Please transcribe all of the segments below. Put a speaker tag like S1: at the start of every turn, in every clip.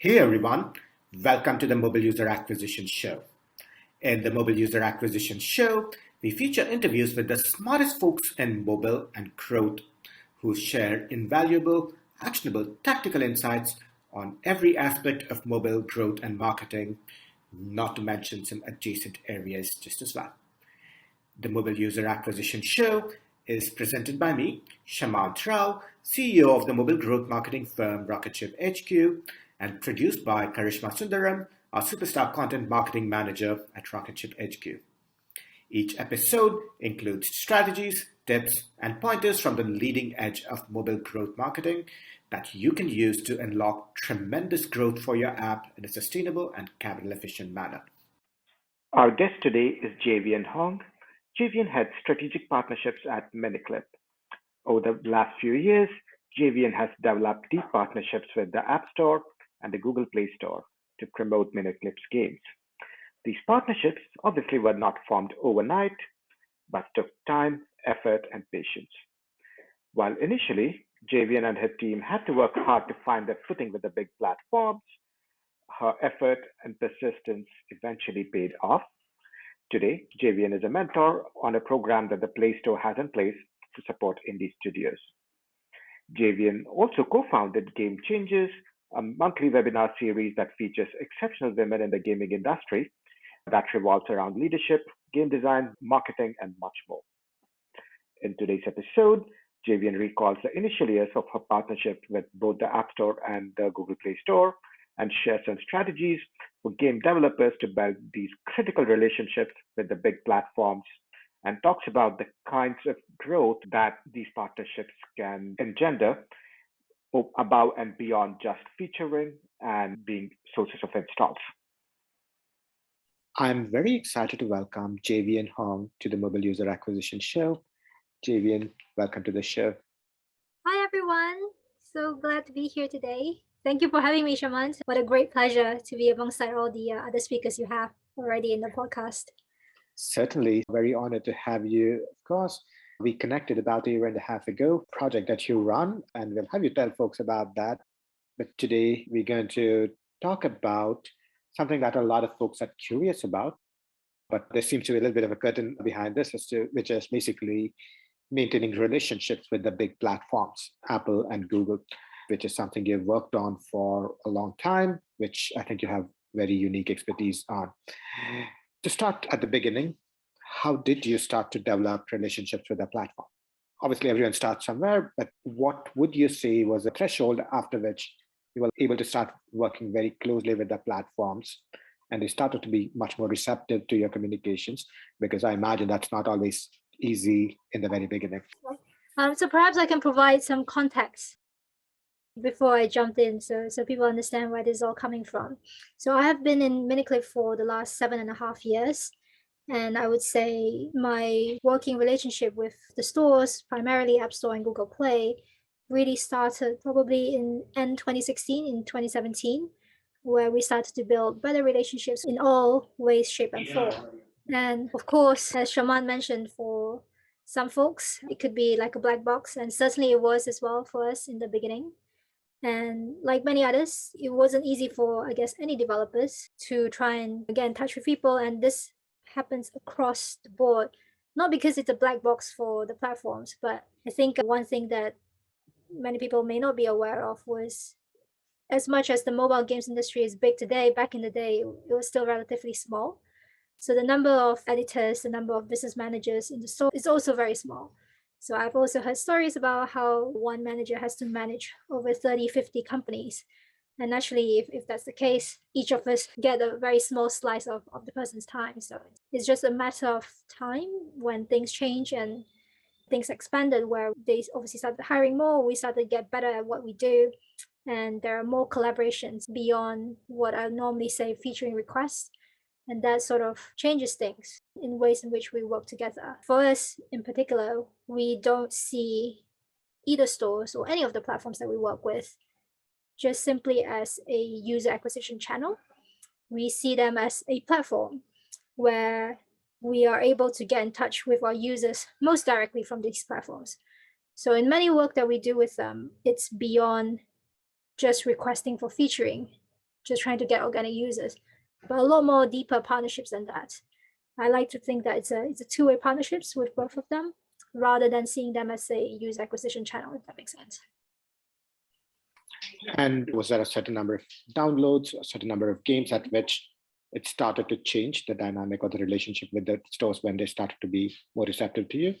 S1: Hey everyone, welcome to the Mobile User Acquisition Show. In the Mobile User Acquisition Show, we feature interviews with the smartest folks in mobile and growth who share invaluable, actionable, tactical insights on every aspect of mobile growth and marketing, not to mention some adjacent areas just as well. The Mobile User Acquisition Show is presented by me, Shamant Rao, CEO of the mobile growth marketing firm Rocketship HQ, and produced by Karishma Sundaram, our superstar content marketing manager at Rocketship HQ. Each episode includes strategies, tips, and pointers from the leading edge of mobile growth marketing that you can use to unlock tremendous growth for your app in a sustainable and capital efficient manner. Our guest today is Jayvian Hong. Jayvian heads strategic partnerships at Miniclip. Over the last few years, Jayvian has developed deep partnerships with the App Store and the Google Play Store to promote Miniclip's games. These partnerships obviously were not formed overnight, but took time, effort, and patience. While initially, Jayvian and her team had to work hard to find their footing with the big platforms, her effort and persistence eventually paid off. Today, Jayvian is a mentor on a program that the Play Store has in place to support indie studios. Jayvian also co-founded Game Changers, a monthly webinar series that features exceptional women in the gaming industry that revolves around leadership, game design, marketing, and much more. In today's episode, Jayvian recalls the initial years of her partnership with both the App Store and the Google Play Store and shares some strategies for game developers to build these critical relationships with the big platforms, and talks about the kinds of growth that these partnerships can engender above and beyond just featuring and being sources of installs. I'm very excited to welcome Jayvian Hong to the Mobile User Acquisition Show. Jayvian, welcome to the show.
S2: Hi, everyone. So glad to be here today. Thank you for having me, Shamant. What a great pleasure to be alongside all the other speakers you have already in the podcast.
S1: Certainly, very honored to have you. Of course, we connected about a year and a half ago, project that you run, and we'll have you tell folks about that. But today we're going to talk about something that a lot of folks are curious about, but there seems to be a little bit of a curtain behind this, which is basically maintaining relationships with the big platforms, Apple and Google, which is something you've worked on for a long time, which I think you have very unique expertise on. To start at the beginning, how did you start to develop relationships with the platform? Obviously, everyone starts somewhere, but what would you say was a threshold after which you were able to start working very closely with the platforms and they started to be much more receptive to your communications? Because I imagine that's not always easy in the very beginning.
S2: So perhaps I can provide some context before I jumped in so people understand where this is all coming from. So I have been in Miniclip for the last 7.5 years. And I would say my working relationship with the stores, primarily App Store and Google Play, really started probably in end 2016, in 2017, where we started to build better relationships in all ways, shape, and form. And of course, as Shaman mentioned, for some folks, it could be like a black box, and certainly it was as well for us in the beginning. And like many others, it wasn't easy for, I guess, any developers to try and get in touch with people. And this happens across the board, not because it's a black box for the platforms, but I think one thing that many people may not be aware of was, as much as the mobile games industry is big today, back in the day, it was still relatively small. So the number of editors, the number of business managers in the store is also very small. So I've also heard stories about how one manager has to manage over 30, 50 companies. And naturally, if that's the case, each of us get a very small slice of the person's time. So it's just a matter of time when things change and things expanded, where they obviously started hiring more, we started to get better at what we do. And there are more collaborations beyond what I normally say featuring requests. And that sort of changes things in ways in which we work together. For us in particular, we don't see either stores or any of the platforms that we work with just simply as a user acquisition channel. We see them as a platform where we are able to get in touch with our users most directly from these platforms. So in many work that we do with them, it's beyond just requesting for featuring. just trying to get organic users, but a lot more deeper partnerships than that. I like to think that it's a two-way partnerships with both of them, rather than seeing them as a user acquisition channel, if that makes sense.
S1: And was there a certain number of downloads, a certain number of games at which it started to change the dynamic or the relationship with the stores when they started to be more receptive to you?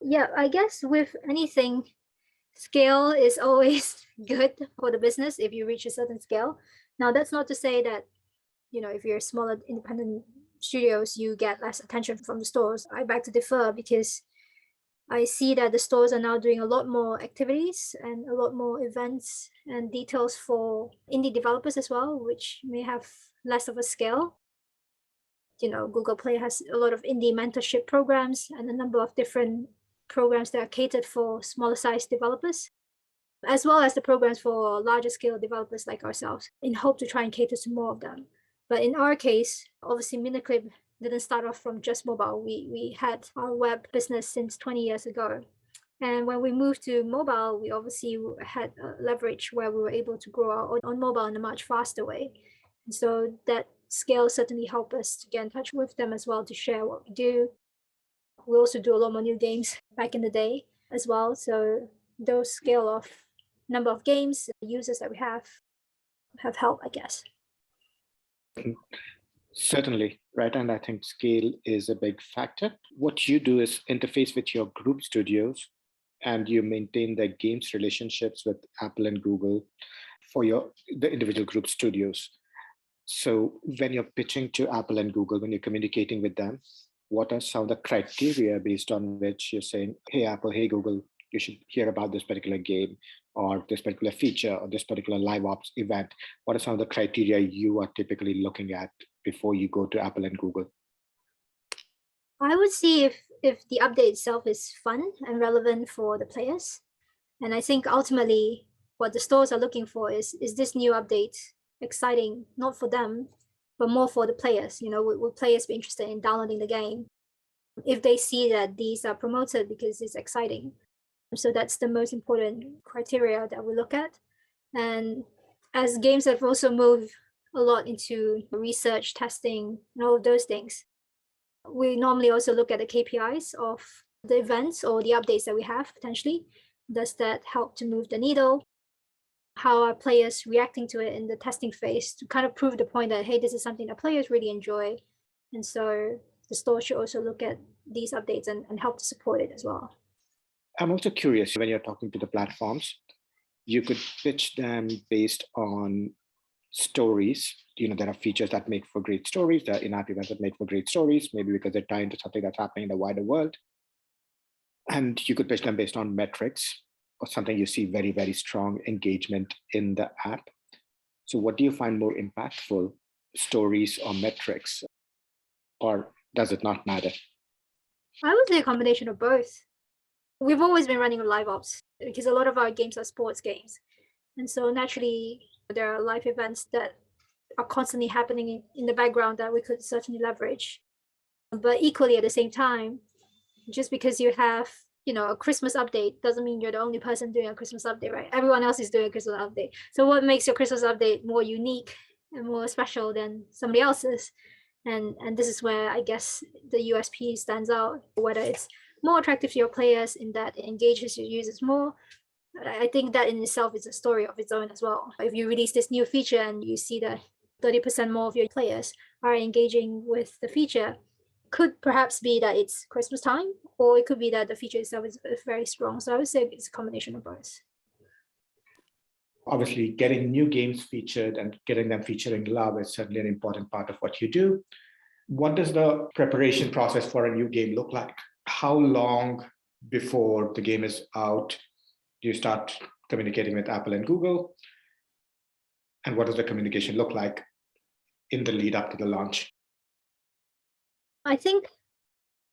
S2: Yeah, I guess with anything, scale is always good for the business if you reach a certain scale. Now, that's not to say that, if you're smaller independent studios, you get less attention from the stores. I beg to differ, because I see that the stores are now doing a lot more activities and a lot more events and details for indie developers as well, which may have less of a scale. Google Play has a lot of indie mentorship programs and a number of different programs that are catered for smaller size developers, as well as the programs for larger scale developers like ourselves, in hope to try and cater to more of them. But in our case, obviously Miniclip didn't start off from just mobile. We had our web business since 20 years ago. And when we moved to mobile, we obviously had leverage where we were able to grow on mobile in a much faster way. And so that scale certainly helped us to get in touch with them as well, to share what we do. We also do a lot more new games back in the day as well. So those scale of number of games, users that we have helped, I guess.
S1: Certainly, right. And I think scale is a big factor. What you do is interface with your group studios, and you maintain the games relationships with Apple and Google for the individual group studios. So when you're pitching to Apple and Google, when you're communicating with them, what are some of the criteria based on which you're saying, hey, Apple, hey, Google, you should hear about this particular game or this particular feature or this particular live ops event? What are some of the criteria you are typically looking at before you go to Apple and Google?
S2: I would see if the update itself is fun and relevant for the players. And I think ultimately what the stores are looking for is this new update exciting, not for them, but more for the players. Will players be interested in downloading the game if they see that these are promoted because it's exciting? So that's the most important criteria that we look at. And as games have also moved a lot into research, testing, and all of those things, we normally also look at the KPIs of the events or the updates that we have potentially. Does that help to move the needle? How are players reacting to it in the testing phase, to kind of prove the point that, hey, this is something that players really enjoy. And so the store should also look at these updates and help to support it as well.
S1: I'm also curious, when you're talking to the platforms, you could pitch them based on stories. There are features that make for great stories. There are in-app events that make for great stories, maybe because they're tied into something that's happening in the wider world. And you could pitch them based on metrics or something you see very, very strong engagement in the app. So what do you find more impactful, stories or metrics? Or does it not matter?
S2: I would say a combination of both. We've always been running live ops because a lot of our games are sports games. And so naturally, there are live events that are constantly happening in the background that we could certainly leverage. But equally at the same time, just because you have a Christmas update doesn't mean you're the only person doing a Christmas update, right? Everyone else is doing a Christmas update. So what makes your Christmas update more unique and more special than somebody else's? And this is where I guess the USP stands out, whether it's more attractive to your players in that it engages your users more. I think that in itself is a story of its own as well. If you release this new feature and you see that 30% more of your players are engaging with the feature, could perhaps be that it's Christmas time, or it could be that the feature itself is very strong. So I would say it's a combination of both.
S1: Obviously, getting new games featured and getting them featuring love is certainly an important part of what you do. What does the preparation process for a new game look like? How long before the game is out do you start communicating with Apple and Google? And what does the communication look like in the lead up to the launch?
S2: I think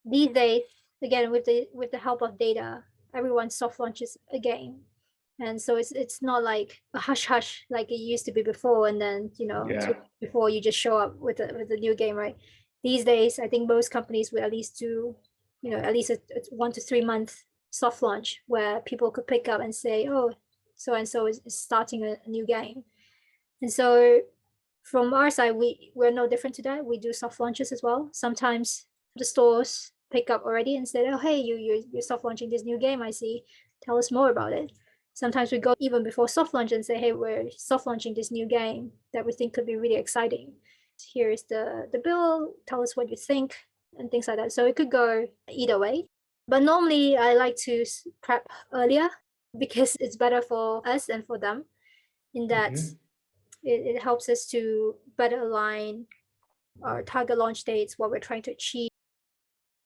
S2: these days, again, with the help of data, everyone soft launches a game. And so it's not like a hush hush like it used to be before, and then before you just show up with a new game, right? These days, I think most companies will at least do at least a 1 to 3 month soft launch where people could pick up and say, oh, so and so is starting a new game. And so from our side, we're no different to that. We do soft launches as well. Sometimes the stores pick up already and say, "Oh, hey, you're soft launching this new game. I see. Tell us more about it." Sometimes we go even before soft launch and say, "Hey, we're soft launching this new game that we think could be really exciting. Here is the bill. Tell us what you think," and things like that. So it could go either way. But normally, I like to prep earlier because it's better for us and for them in that it helps us to better align our target launch dates, what we're trying to achieve,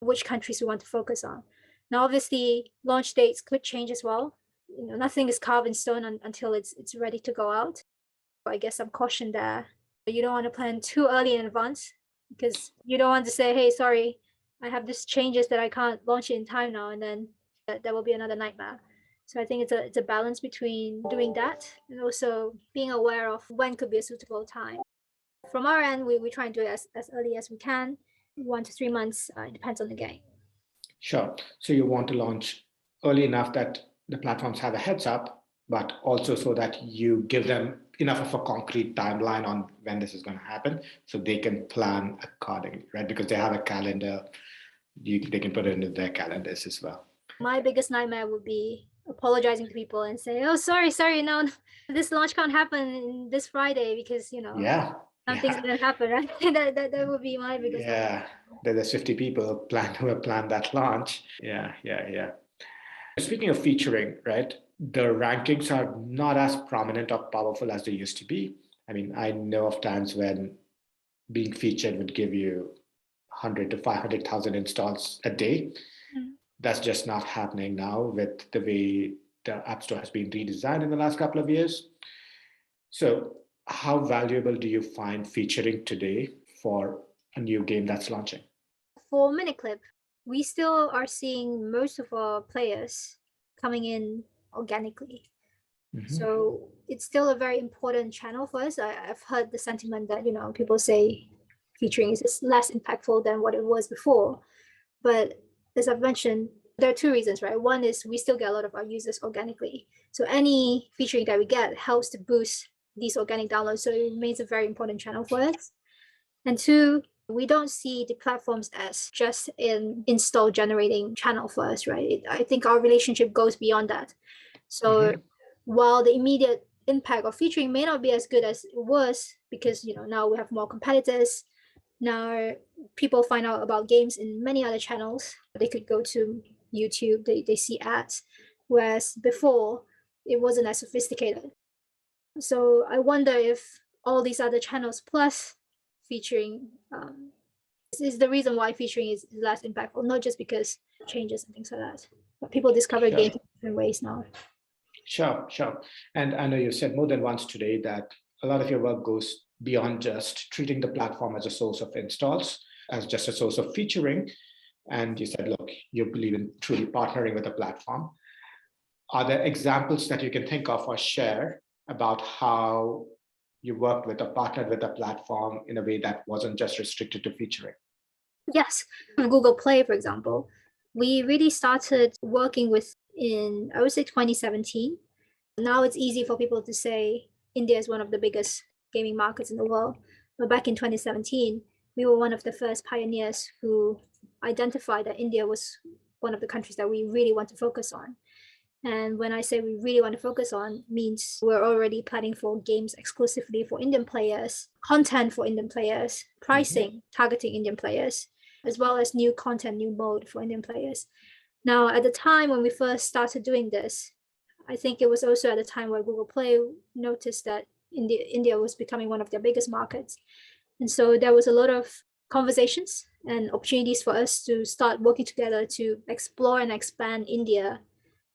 S2: which countries we want to focus on. Now, obviously, launch dates could change as well. Nothing is carved in stone until it's ready to go out. I guess I'm cautioned there. You don't want to plan too early in advance because you don't want to say, "Hey, sorry, I have these changes that I can't launch it in time now," and then that will be another nightmare. So I think it's a balance between doing that and also being aware of when could be a suitable time. From our end, we try and do it as early as we can, 1 to 3 months. It depends on the game.
S1: Sure. So you want to launch early enough that the platforms have a heads up, but also so that you give them enough of a concrete timeline on when this is going to happen so they can plan accordingly, right? Because they have a calendar, they can put it into their calendars as well.
S2: My biggest nightmare would be apologizing to people and say, "Oh, sorry, no, this launch can't happen this Friday because something's gonna happen," right? that would be my biggest nightmare.
S1: There's 50 people who have planned that launch. Yeah. Speaking of featuring, right? The rankings are not as prominent or powerful as they used to be. I mean, I know of times when being featured would give you 100 to 500,000 installs a day. That's just not happening now with the way the App Store has been redesigned in the last couple of years. So, how valuable do you find featuring today for a new game that's launching?
S2: For Miniclip, we still are seeing most of our players coming in organically. So it's still a very important channel for us. I've heard the sentiment that, people say featuring is less impactful than what it was before. But as I've mentioned, there are two reasons, right? One is we still get a lot of our users organically. So any featuring that we get helps to boost these organic downloads. So it remains a very important channel for us. And two, we don't see the platforms as just an install generating channel for us, right? I think our relationship goes beyond that. So while the immediate impact of featuring may not be as good as it was, because now we have more competitors, now people find out about games in many other channels. They could go to YouTube, they see ads, whereas before it wasn't as sophisticated. So I wonder if all these other channels plus featuring is the reason why featuring is less impactful, not just because changes and things like that, but people discover games in different ways now.
S1: Sure. And I know you said more than once today that a lot of your work goes beyond just treating the platform as a source of installs, as just a source of featuring. And you said, look, you believe in truly partnering with a platform. Are there examples that you can think of or share about how you worked with or partnered with a platform in a way that wasn't just restricted to featuring?
S2: Yes. Google Play, for example, we really started working with in, I would say, 2017. Now it's easy for people to say India is one of the biggest gaming markets in the world. But back in 2017, we were one of the first pioneers who identified that India was one of the countries that we really want to focus on. And when I say we really want to focus on, means we're already planning for games exclusively for Indian players, content for Indian players, pricing targeting Indian players, as well as new content, new mode for Indian players. Now, at the time when we first started doing this, I think it was also at the time where Google Play noticed that India was becoming one of their biggest markets. And so there was a lot of conversations and opportunities for us to start working together to explore and expand India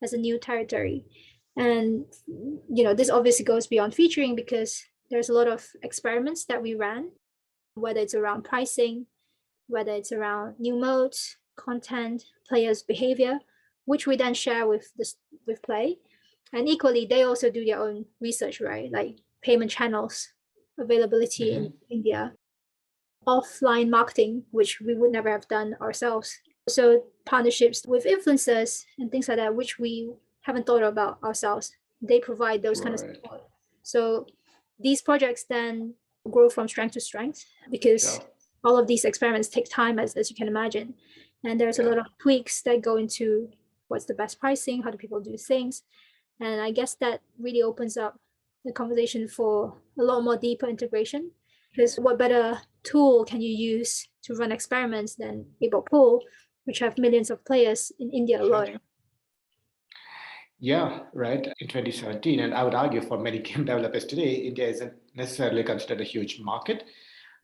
S2: as a new territory. And this obviously goes beyond featuring because there's a lot of experiments that we ran, whether it's around pricing, whether it's around new modes, content, players' behavior, which we then share with Play. And equally, they also do their own research, right? Like payment channels, availability in India, offline marketing, which we would never have done ourselves. So partnerships with influencers and things like that, which we haven't thought about ourselves. They provide those kind of support. So these projects then grow from strength to strength because all of these experiments take time, as you can imagine. And there's a lot of tweaks that go into what's the best pricing, how do people do things. And I guess that really opens up the conversation for a lot more deeper integration, because what better tool can you use to run experiments than Able Pool, which have millions of players in India alone?
S1: Yeah, right. In 2017, and I would argue for many game developers today, India isn't necessarily considered a huge market.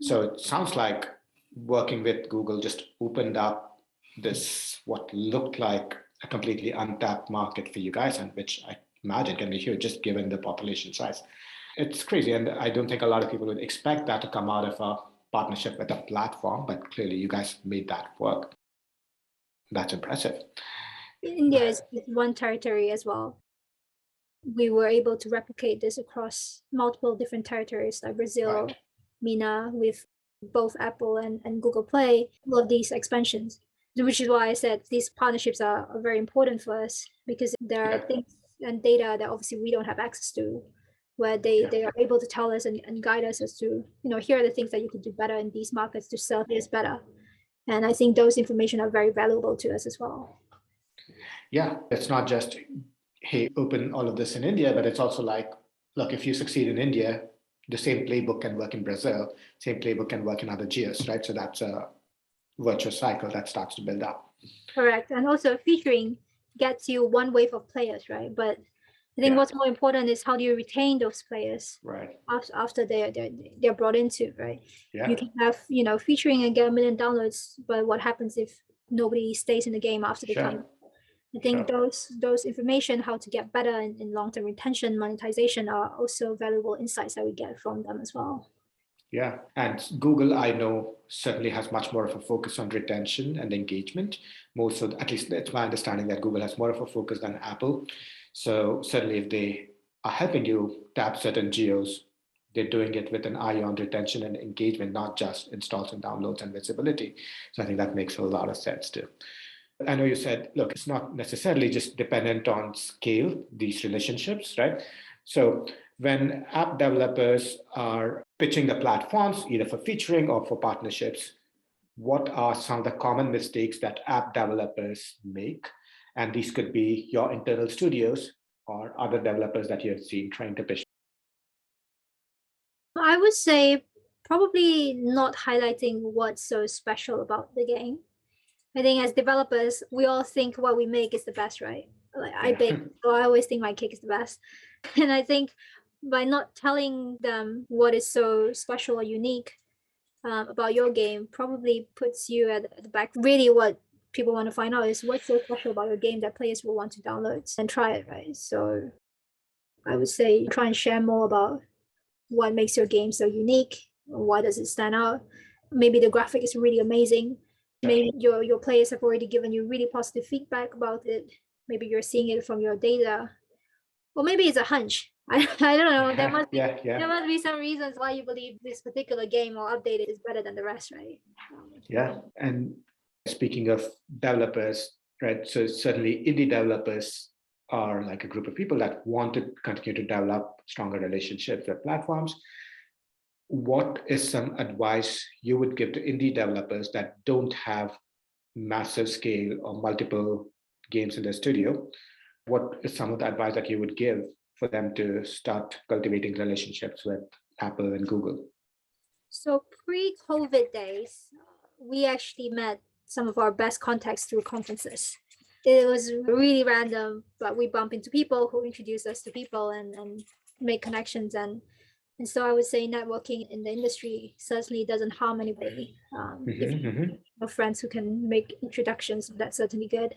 S1: So it sounds like working with Google just opened up this, what looked like a completely untapped market for you guys, and which I imagine can be huge just given the population size. It's crazy, and I don't think a lot of people would expect that to come out of a partnership with a platform, but clearly you guys made that work. That's impressive.
S2: India is one territory as well. We were able to replicate this across multiple different territories like Brazil, MENA, with both Apple and Google Play, all of these expansions, which is why I said these partnerships are very important for us, because there are things and data that obviously we don't have access to, where they are able to tell us and guide us as to, here are the things that you could do better in these markets to sell this better. And I think those information are very valuable to us as well.
S1: Yeah, it's not just, hey, open all of this in India, but it's also like, look, if you succeed in India, the same playbook can work in Brazil, same playbook can work in other geos, right? So that's a virtuous cycle that starts to build up.
S2: Correct. And also featuring gets you one wave of players, right? But I think what's more important is how do you retain those players after they're brought into, right? You can have, featuring and get 1 million downloads, but what happens if nobody stays in the game after they come? I think those information, how to get better in long-term retention, monetization, are also valuable insights that we get from them as well.
S1: Yeah, and Google, I know, certainly has much more of a focus on retention and engagement. More so, at least it's my understanding that Google has more of a focus than Apple. So certainly if they are helping you tap certain geos, they're doing it with an eye on retention and engagement, not just installs and downloads and visibility. So I think that makes a lot of sense too. I know you said, look, it's not necessarily just dependent on scale, these relationships, right? So when app developers are pitching the platforms, either for featuring or for partnerships, what are some of the common mistakes that app developers make? And these could be your internal studios or other developers that you've seen trying to pitch.
S2: I would say probably not highlighting what's so special about the game. I think as developers, we all think what we make is the best, right? Like I bake, so I always think my cake is the best. And I think by not telling them what is so special or unique about your game probably puts you at the back. Really what people want to find out is what's so special about your game that players will want to download and try it, right? So I would say try and share more about what makes your game so unique, why does it stand out. Maybe the graphic is really amazing. Maybe your players have already given you really positive feedback about it. Maybe you're seeing it from your data, or maybe it's a hunch. I don't know. There must be some reasons why you believe this particular game or update is better than the rest, right?
S1: Yeah, and speaking of developers, right? So certainly indie developers are like a group of people that want to continue to develop stronger relationships with platforms. What is some advice you would give to indie developers that don't have massive scale or multiple games in their studio? What is some of the advice that you would give for them to start cultivating relationships with Apple and Google?
S2: So pre-COVID days, we actually met some of our best contacts through conferences. It was really random, but we bump into people who introduce us to people and make connections. And so I would say networking in the industry certainly doesn't harm anybody. If you have friends who can make introductions, that's certainly good.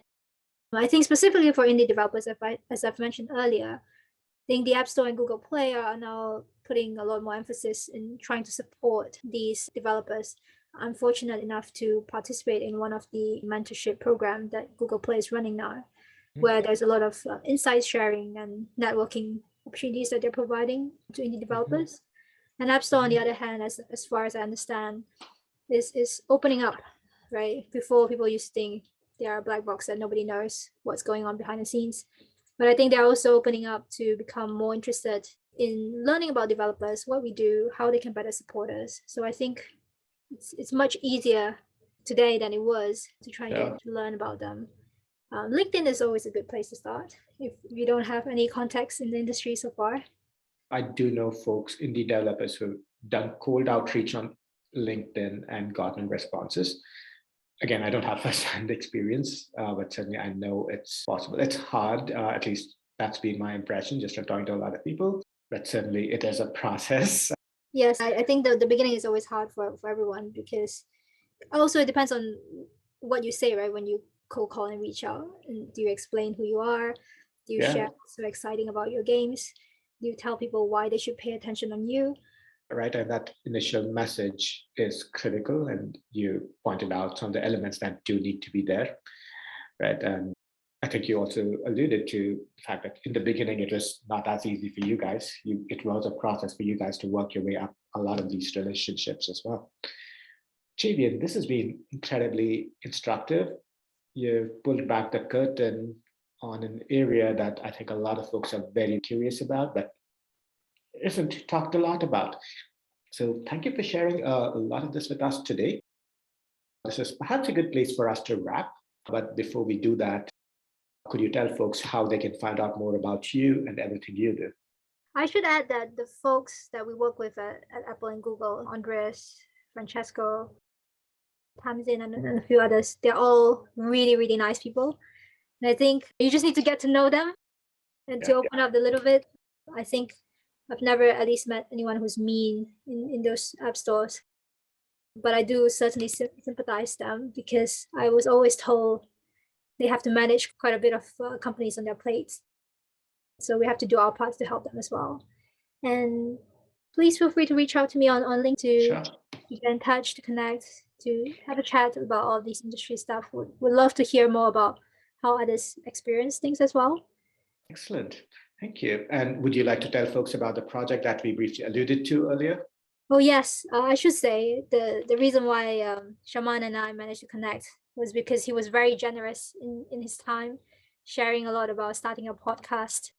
S2: I think specifically for indie developers, as I've mentioned earlier, I think the App Store and Google Play are now putting a lot more emphasis in trying to support these developers. I'm fortunate enough to participate in one of the mentorship programs that Google Play is running now, where there's a lot of insight sharing and networking opportunities that they're providing to indie developers. And App Store, on the other hand, as far as I understand, is opening up, right? Before, people used to think they are a black box that nobody knows what's going on behind the scenes. But I think they're also opening up to become more interested in learning about developers, what we do, how they can better support us. So I think it's much easier today than it was to try and get to learn about them. LinkedIn is always a good place to start if you don't have any contacts in the industry so far.
S1: I do know folks, indie developers, who've done cold outreach on LinkedIn and gotten responses. Again, I don't have first-hand experience, but certainly I know it's possible. It's hard, at least that's been my impression, just from talking to a lot of people, but certainly it is a process.
S2: Yes, I think the beginning is always hard for everyone, because also it depends on what you say, right? When you cold call and reach out, and do you explain who you are? Do you share what's so exciting about your games? Do you tell people why they should pay attention on you?
S1: Right, and that initial message is critical, and you pointed out some of the elements that do need to be there, right? And I think you also alluded to the fact that in the beginning it was not as easy for you guys. It was a process for you guys to work your way up a lot of these relationships as well. Jayvian, this has been incredibly instructive. You've pulled back the curtain on an area that I think a lot of folks are very curious about, but isn't talked a lot about. So thank you for sharing a lot of this with us today. This is perhaps a good place for us to wrap. But before we do that, could you tell folks how they can find out more about you and everything you do?
S2: I should add that the folks that we work with at Apple and Google, Andres, Francesco, Tamzin, and a few others, they're all really, really nice people. And I think you just need to get to know them and to open up a little bit. I think I've never at least met anyone who's mean in those app stores. But I do certainly sympathize them, because I was always told they have to manage quite a bit of companies on their plates. So we have to do our part to help them as well. And please feel free to reach out to me on LinkedIn to get in touch, to connect, to have a chat about all these industry stuff. Would love to hear more about how others experience things as well.
S1: Excellent. Thank you. And would you like to tell folks about the project that we briefly alluded to earlier?
S2: Oh, yes. I should say the reason why Shaman and I managed to connect was because he was very generous in his time, sharing a lot about starting a podcast,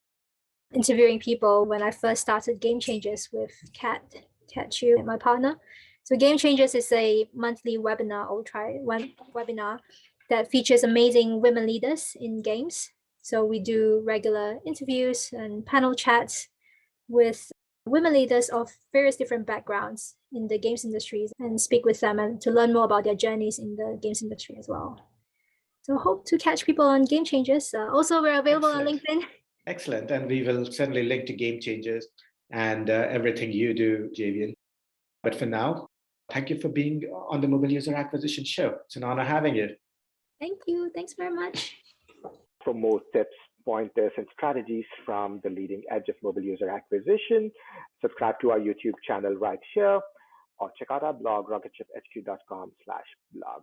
S2: interviewing people when I first started Game Changers with Kat Chu, my partner. So Game Changers is a monthly webinar, webinar that features amazing women leaders in games. So we do regular interviews and panel chats with women leaders of various different backgrounds in the games industry, and speak with them and to learn more about their journeys in the games industry as well. So hope to catch people on Game Changers. Also, we're available on LinkedIn.
S1: Excellent. And we will certainly link to Game Changers and everything you do, Jayvian. But for now, thank you for being on the Mobile User Acquisition Show. It's an honor having you.
S2: Thank you. Thanks very much.
S3: For more tips, pointers, and strategies from the leading edge of mobile user acquisition, subscribe to our YouTube channel right here, or check out our blog, rocketship.hq.com/blog.